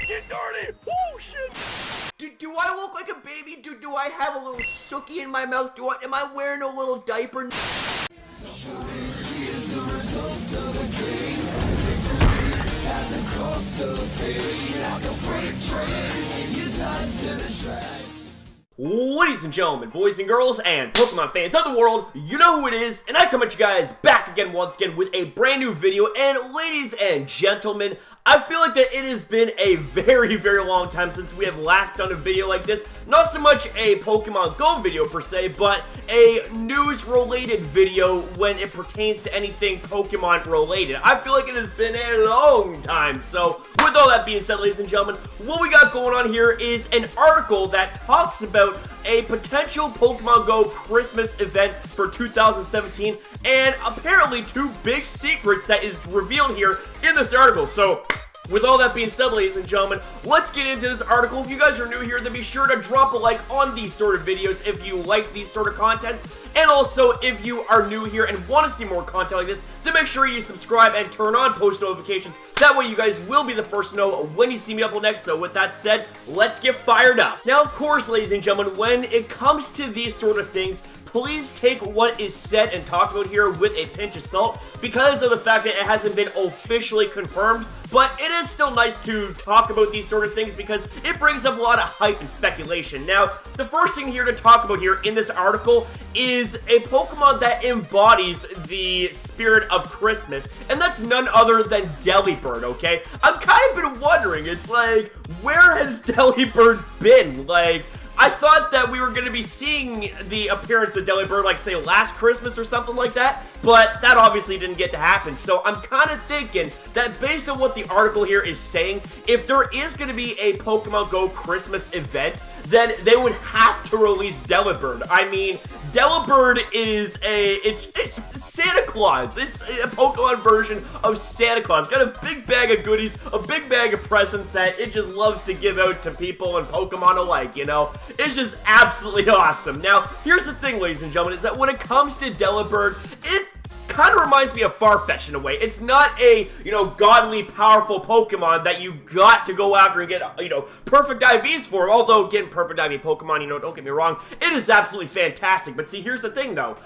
get dirty! Woo, shit! Do I look like a baby? Do I have a little sookie in my mouth? Am I wearing a little diaper? Ladies and gentlemen, boys and girls, and Pokemon fans of the world, you know who it is, and I come at you guys back again once again with a brand new video. And ladies and gentlemen, I feel like that it has been a very, very long time since we have last done a video like this. Not so much a Pokemon Go video per se, but a news-related video when it pertains to anything Pokemon related. I feel like it has been a long time. So with all that being said, ladies and gentlemen, what we got going on here is an article that talks about a potential Pokemon Go Christmas event for 2017, and apparently two big secrets that is revealed here in this article. So with all that being said, ladies and gentlemen, let's get into this article. If you guys are new here, then be sure to drop a like on these sort of videos if you like these sort of contents. And also, if you are new here and want to see more content like this, then make sure you subscribe and turn on post notifications. That way you guys will be the first to know when you see me upload next. So with that said, let's get fired up. Now, of course, ladies and gentlemen, when it comes to these sort of things, please take what is said and talked about here with a pinch of salt, because of the fact that it hasn't been officially confirmed. But it is still nice to talk about these sort of things because it brings up a lot of hype and speculation. Now, the first thing here to talk about here in this article is a Pokemon that embodies the spirit of Christmas, and that's none other than Delibird, okay? I've kind of been wondering, it's like, where has Delibird been? Like, I thought that we were going to be seeing the appearance of Delibird, like, say, last Christmas or something like that, but that obviously didn't get to happen. So I'm kind of thinking that based on what the article here is saying, if there is going to be a Pokemon Go Christmas event, then they would have to release Delibird. I mean, Delibird is it's Santa Claus. It's a Pokemon version of Santa Claus. Got a big bag of goodies, a big bag of presents that it just loves to give out to people and Pokemon alike, you know? It's just absolutely awesome. Now, here's the thing, ladies and gentlemen, is that when it comes to Delibird, it kind of reminds me of Farfetch'd in a way. It's not a, you know, godly, powerful Pokemon that you got to go after and get, you know, perfect IVs for. Although, getting perfect IV Pokemon, you know, don't get me wrong, it is absolutely fantastic. But see, here's the thing, though,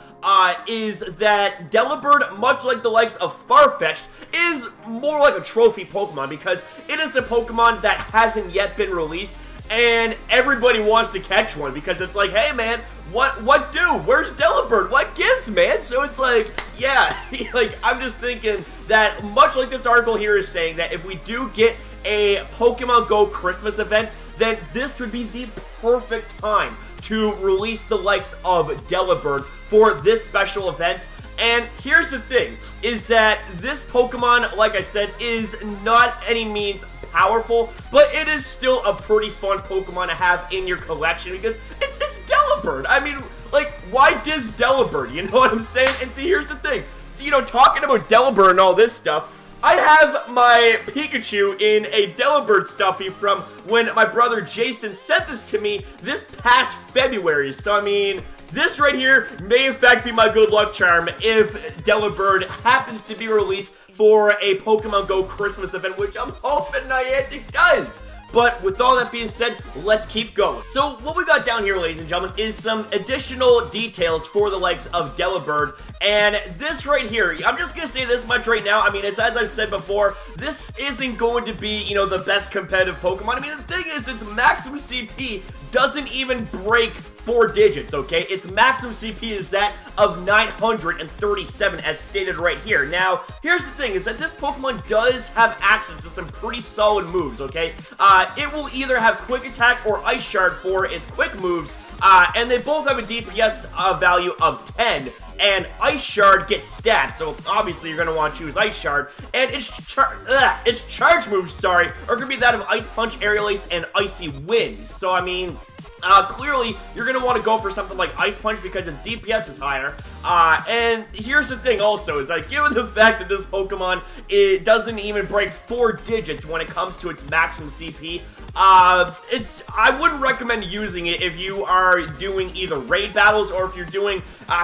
is that Delibird, much like the likes of Farfetch'd, is more like a trophy Pokemon because it is a Pokemon that hasn't yet been released, and everybody wants to catch one because it's like, hey, man, what do? Where's Delibird? What gives, man? So it's like, yeah, like, I'm just thinking that much like this article here is saying that if we do get a Pokemon Go Christmas event, then this would be the perfect time to release the likes of Delibird for this special event. And here's the thing, is that this Pokemon, like I said, is not any means powerful, but it is still a pretty fun Pokemon to have in your collection because it's Delibird. I mean, like, why diss Delibird? You know what I'm saying? And see, here's the thing. You know, talking about Delibird and all this stuff, I have my Pikachu in a Delibird stuffy from when my brother Jason sent this to me this past February. So, I mean, this right here may in fact be my good luck charm if Delibird happens to be released for a Pokemon Go Christmas event, which I'm hoping Niantic does. But with all that being said, let's keep going. So what we got down here, ladies and gentlemen, is some additional details for the likes of Delibird. And this right here, I'm just going to say this much right now. I mean, it's as I've said before, this isn't going to be, you know, the best competitive Pokemon. I mean, the thing is, its maximum CP doesn't even break 4 digits, okay? Its maximum CP is that of 937, as stated right here. Now, here's the thing, is that this Pokemon does have access to some pretty solid moves, okay? It will either have Quick Attack or Ice Shard for its quick moves, and they both have a DPS value of 10. And Ice Shard gets stabbed, so obviously you're going to want to choose Ice Shard. And its charge moves, are going to be that of Ice Punch, Aerial Ace, and Icy Wind. So, I mean, clearly, you're going to want to go for something like Ice Punch because its DPS is higher. And here's the thing also, is that given the fact that this Pokemon, it doesn't even break 4 digits when it comes to its maximum CP, I wouldn't recommend using it if you are doing either raid battles or if you're doing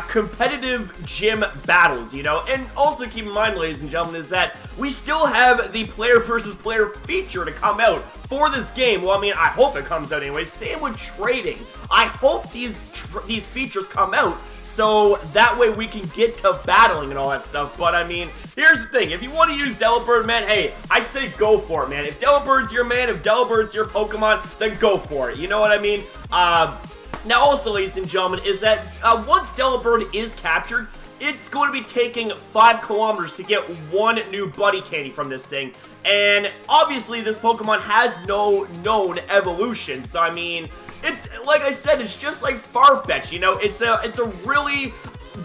competitive gym battles, you know? And also keep in mind, ladies and gentlemen, is that we still have the player versus player feature to come out for this game. Well, I mean, I hope it comes out anyway. Same with trading. I hope these features come out so that way we can get to battling and all that stuff. But I mean, here's the thing. If you want to use Delibird, man, hey, I say go for it, man. If Delibird's your man, if Delibird's your Pokemon, then go for it. You know what I mean? Now also, ladies and gentlemen, is that once Delibird is captured, it's going to be taking 5 kilometers to get one new buddy candy from this thing. And obviously, this Pokemon has no known evolution. So, I mean, it's like I said, it's just like Farfetch, you know? It's a really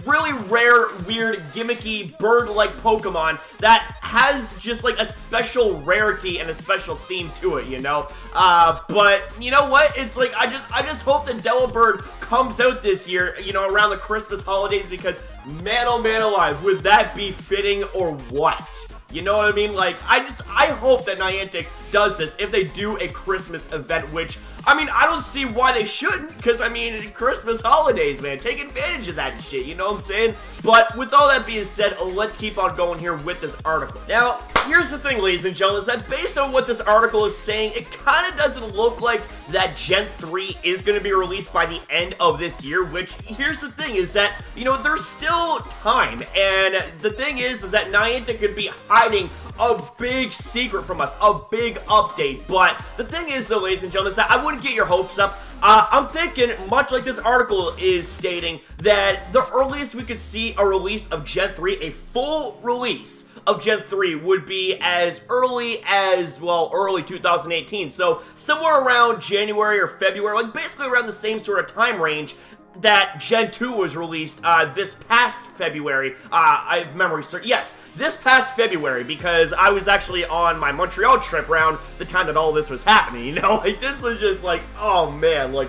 rare, weird, gimmicky, bird-like Pokemon that has just like a special rarity and a special theme to it, you know? But you know what? It's like I just hope that Delibird comes out this year, you know, around the Christmas holidays, because man, oh man alive, would that be fitting or what? You know what I mean? Like, I hope that Niantic does this if they do a Christmas event, which, I mean, I don't see why they shouldn't, because, I mean, Christmas holidays, man, take advantage of that shit, you know what I'm saying? But with all that being said, let's keep on going here with this article. Now, here's the thing, ladies and gentlemen, is that based on what this article is saying, it kind of doesn't look like that Gen 3 is going to be released by the end of this year, which, here's the thing, is that, you know, there's still time, and the thing is that Niantic could be hiding a big secret from us, a big update. But the thing is, though, ladies and gentlemen, is that I wouldn't get your hopes up. I'm thinking, much like this article is stating, that the earliest we could see a release of Gen 3, a full release of Gen 3, would be as early as, well, early 2018. So somewhere around January or February, like basically around the same sort of time range that Gen 2 was released this past February. I have memory, sir. Yes, this past February, because I was actually on my Montreal trip around the time that all this was happening, you know? Like, this was just like, oh man, like,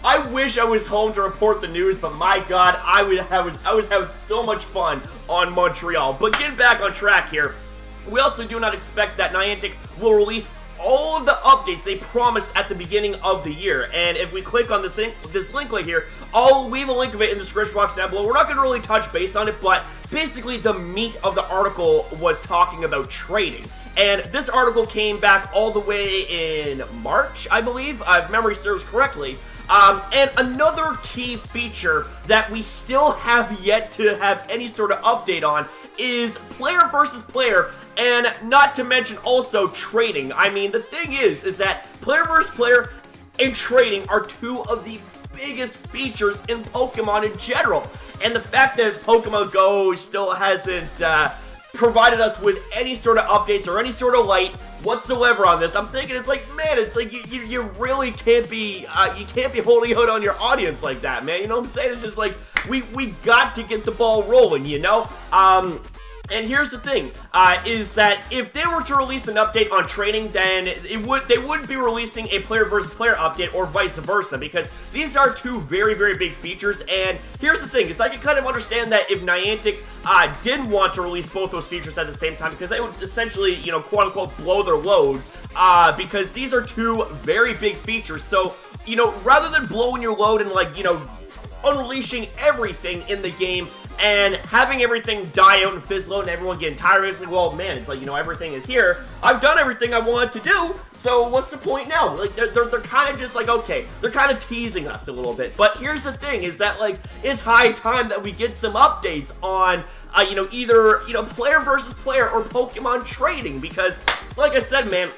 I wish I was home to report the news, but my god, I was having so much fun on Montreal. But getting back on track here, we also do not expect that Niantic will release all of the updates they promised at the beginning of the year. And if we click on this link right here, I'll leave a link of it in the description box down below. We're not going to really touch base on it, but basically the meat of the article was talking about trading. And this article came back all the way in March, I believe, if memory serves correctly. And another key feature that we still have yet to have any sort of update on is player versus player, and not to mention also trading. I mean, the thing is that player versus player and trading are two of the biggest features in Pokemon in general. And the fact that Pokemon Go still hasn't provided us with any sort of updates or any sort of light whatsoever on this, I'm thinking it's like, man, it's like you really can't be holding out on your audience like that, man. You know what I'm saying? It's just like we got to get the ball rolling, you know. And here's the thing, is that if they were to release an update on trading, then they wouldn't be releasing a player versus player update or vice versa, because these are two very, very big features. And here's the thing, is I can kind of understand that if Niantic did want to release both those features at the same time, because they would essentially, you know, quote unquote, blow their load, because these are two very big features. So, you know, rather than blowing your load and, like, you know, unleashing everything in the game and having everything die out and fizzle out and everyone getting tired of it, it's like, well, man, it's like, you know, everything is here. I've done everything I wanted to do, so what's the point now? Like, they're kind of just like, okay, they're kind of teasing us a little bit. But here's the thing, is that, like, it's high time that we get some updates on, you know, either, you know, player versus player or Pokemon trading, because, like I said, man,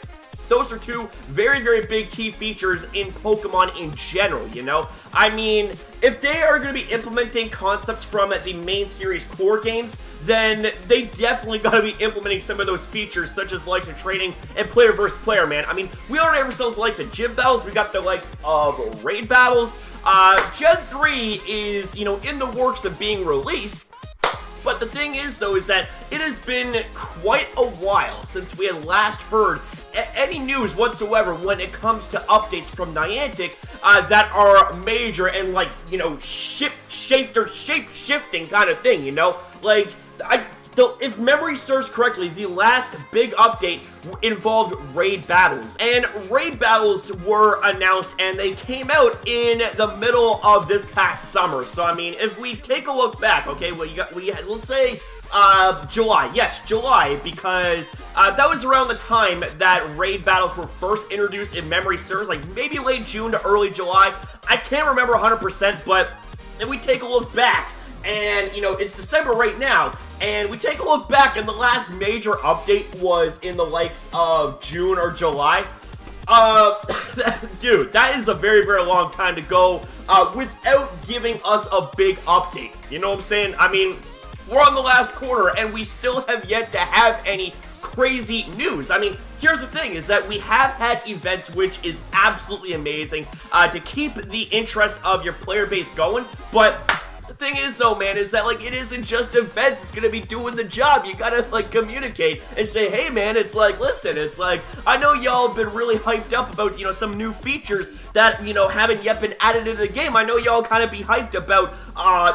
those are two very, very big key features in Pokemon in general, you know? I mean, if they are going to be implementing concepts from the main series core games, then they definitely got to be implementing some of those features, such as likes of trading and player versus player, man. I mean, we already have ourselves the likes of gym battles, we got the likes of raid battles. Gen 3 is, you know, in the works of being released. But the thing is, though, is that it has been quite a while since we had last heard any news whatsoever when it comes to updates from Niantic that are major and, like, you know, shape-shifting kind of thing, you know? Like, if memory serves correctly, the last big update involved raid battles. And raid battles were announced, and they came out in the middle of this past summer. So, I mean, if we take a look back, okay, well, let's say July. Yes, July, because that was around the time that raid battles were first introduced in memory serves, like maybe late June to early July. I can't remember 100%, but then we take a look back, and, you know, it's December right now, and we take a look back, and the last major update was in the likes of June or July. Dude, that is a very, very long time to go without giving us a big update. You know what I'm saying? I mean, we're on the last quarter, and we still have yet to have any crazy news. I mean, here's the thing, is that we have had events, which is absolutely amazing to keep the interest of your player base going, but the thing is, though, man, is that, like, it isn't just events. It's gonna be doing the job. You gotta, like, communicate and say, hey, man, it's like, listen, it's like, I know y'all have been really hyped up about, you know, some new features that, you know, haven't yet been added into the game. I know y'all kind of be hyped about,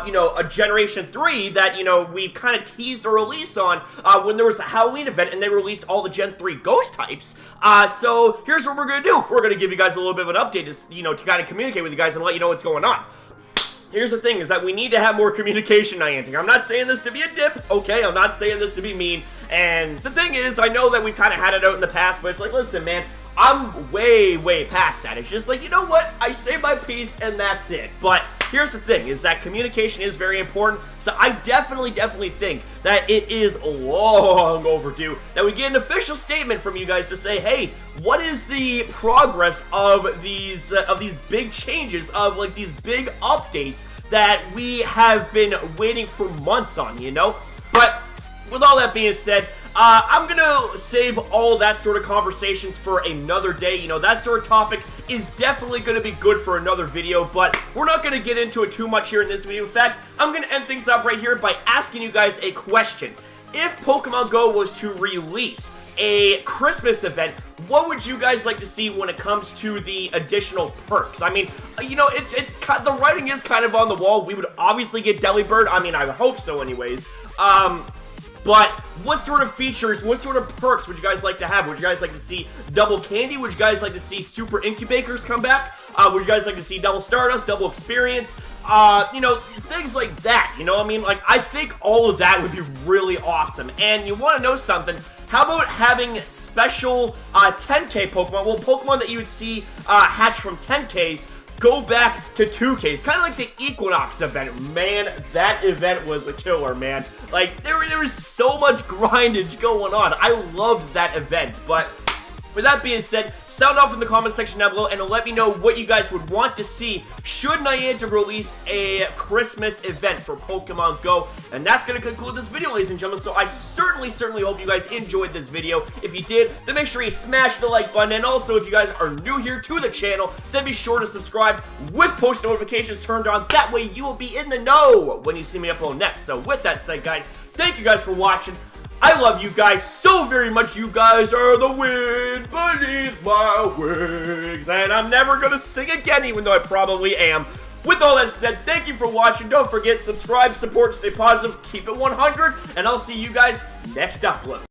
you know, a Generation 3 that, you know, we kind of teased a release on when there was a Halloween event and they released all the Gen 3 ghost types. So here's what we're gonna do. We're gonna give you guys a little bit of an update, to, you know, to kind of communicate with you guys and let you know what's going on. Here's the thing, is that we need to have more communication, Niantic. I'm not saying this to be a dip, okay? I'm not saying this to be mean. And the thing is, I know that we've kind of had it out in the past, but it's like, listen, man, I'm way, way past that. It's just like, you know what? I say my piece, and that's it. But here's the thing, is that communication is very important. So I definitely think that it is long overdue that we get an official statement from you guys to say, hey, what is the progress of these big changes, of like these big updates that we have been waiting for months on, you know? But with all that being said, I'm gonna save all that sort of conversations for another day. You know, that sort of topic is definitely gonna be good for another video, but we're not gonna get into it too much here in this video. In fact, I'm gonna end things up right here by asking you guys a question. If Pokemon Go was to release a Christmas event, what would you guys like to see when it comes to the additional perks? I mean, you know, it's the writing is kind of on the wall. We would obviously get Delibird. I mean, I would hope so anyways. But what sort of features, what sort of perks would you guys like to have? Would you guys like to see double candy? Would you guys like to see super incubators come back? Would you guys like to see double Stardust, double experience? You know, things like that, you know what I mean? Like, I think all of that would be really awesome. And you want to know something? How about having special 10K Pokemon? Well, Pokemon that you would see hatch from 10Ks go back to 2Ks, kind of like the Equinox event. Man, that event was a killer, man. Like, there was so much grindage going on. I loved that event, but with that being said, sound off in the comment section down below and let me know what you guys would want to see should Niantic release a Christmas event for Pokemon Go. And that's going to conclude this video, ladies and gentlemen. So I certainly hope you guys enjoyed this video. If you did, then make sure you smash the like button. And also, if you guys are new here to the channel, then be sure to subscribe with post notifications turned on. That way you will be in the know when you see me upload next. So with that said, guys, thank you guys for watching. I love you guys so very much. You guys are the wind beneath my wings. And I'm never going to sing again, even though I probably am. With all that said, thank you for watching. Don't forget, subscribe, support, stay positive, keep it 100. And I'll see you guys next upload.